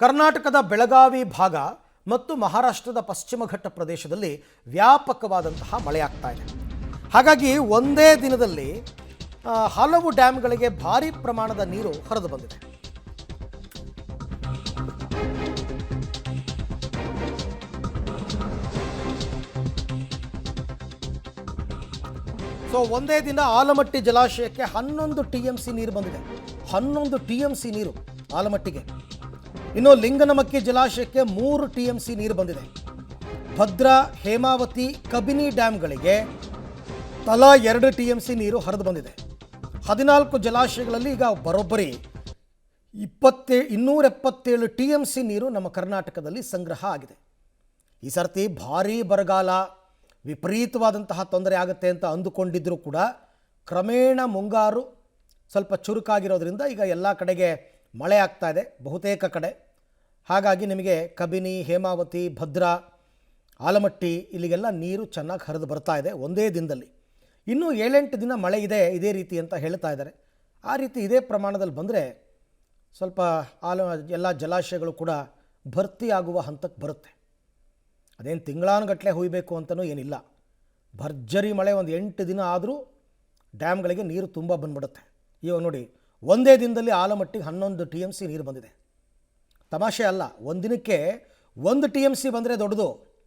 ಕರ್ನಾಟಕದ ಬೆಳಗಾವಿ ಭಾಗ ಮತ್ತು ಮಹಾರಾಷ್ಟ್ರದ ಪಶ್ಚಿಮ ಘಟ್ಟ ಪ್ರದೇಶದಲ್ಲಿ ವ್ಯಾಪಕವಾದಂತಹ ಮಳೆಯಾಗ್ತಾ ಇದೆ. ಹಾಗಾಗಿ ಒಂದೇ ದಿನದಲ್ಲಿ ಹಲವು ಡ್ಯಾಮ್ಗಳಿಗೆ ಭಾರಿ ಪ್ರಮಾಣದ ನೀರು ಹರಿದು ಬಂದಿದೆ. ಒಂದೇ ದಿನ ಆಲಮಟ್ಟಿ ಜಲಾಶಯಕ್ಕೆ 11 TMC ನೀರು ಬಂದಿದೆ. 11 TMC ನೀರು ಆಲಮಟ್ಟಿಗೆ. ಇನ್ನು ಲಿಂಗನಮಕ್ಕಿ ಜಲಾಶಯಕ್ಕೆ 3 TMC ನೀರು ಬಂದಿದೆ. ಭದ್ರಾ, ಹೇಮಾವತಿ, ಕಬಿನಿ ಡ್ಯಾಮ್ಗಳಿಗೆ ತಲಾ 2 TMC ನೀರು ಹರಿದು ಬಂದಿದೆ. 14 ಜಲಾಶಯಗಳಲ್ಲಿ ಈಗ ಬರೋಬ್ಬರಿ 277 TMC ನೀರು ನಮ್ಮ ಕರ್ನಾಟಕದಲ್ಲಿ ಸಂಗ್ರಹ ಆಗಿದೆ. ಈ ಸರ್ತಿ ಭಾರೀ ಬರಗಾಲ, ವಿಪರೀತವಾದಂತಹ ತೊಂದರೆ ಆಗುತ್ತೆ ಅಂತ ಅಂದುಕೊಂಡಿದ್ದರೂ ಕೂಡ ಕ್ರಮೇಣ ಮುಂಗಾರು ಸ್ವಲ್ಪ ಚುರುಕಾಗಿರೋದ್ರಿಂದ ಈಗ ಎಲ್ಲ ಕಡೆಗೆ ಮಳೆ ಆಗ್ತಾ ಇದೆ, ಬಹುತೇಕ ಕಡೆ. ಹಾಗಾಗಿ ನಿಮಗೆ ಕಬಿನಿ, ಹೇಮಾವತಿ, ಭದ್ರಾ, ಆಲಮಟ್ಟಿ ಇಲ್ಲಿಗೆಲ್ಲ ನೀರು ಚೆನ್ನಾಗಿ ಹರಿದು ಬರ್ತಾ ಇದೆ ಒಂದೇ ದಿನದಲ್ಲಿ. ಇನ್ನೂ 7-8 ದಿನ ಮಳೆ ಇದೆ ಇದೇ ರೀತಿ ಅಂತ ಹೇಳ್ತಾ ಇದ್ದಾರೆ. ಆ ರೀತಿ ಇದೇ ಪ್ರಮಾಣದಲ್ಲಿ ಬಂದರೆ ಸ್ವಲ್ಪ ಎಲ್ಲ ಜಲಾಶಯಗಳು ಕೂಡ ಭರ್ತಿ ಆಗುವ ಹಂತಕ್ಕೆ ಬರುತ್ತೆ. ಅದೇನು ತಿಂಗಳಾನುಗಟ್ಟಲೆ ಹುಯ್ಬೇಕು ಅಂತಲೂ ಏನಿಲ್ಲ. ಭರ್ಜರಿ ಮಳೆ ಒಂದು 8 ದಿನ ಆದರೂ ಡ್ಯಾಮ್ಗಳಿಗೆ ನೀರು ತುಂಬ ಬಂದ್ಬಿಡುತ್ತೆ. ಇವಾಗ ನೋಡಿ, ಒಂದೇ ದಿನದಲ್ಲಿ ಆಲಮಟ್ಟಿಗೆ 11 TMC ನೀರು ಬಂದಿದೆ. ತಮಾಷೆ ಅಲ್ಲ. ಒಂದಿನಕ್ಕೆ 1 TMC ಬಂದರೆ ದೊಡ್ಡದು.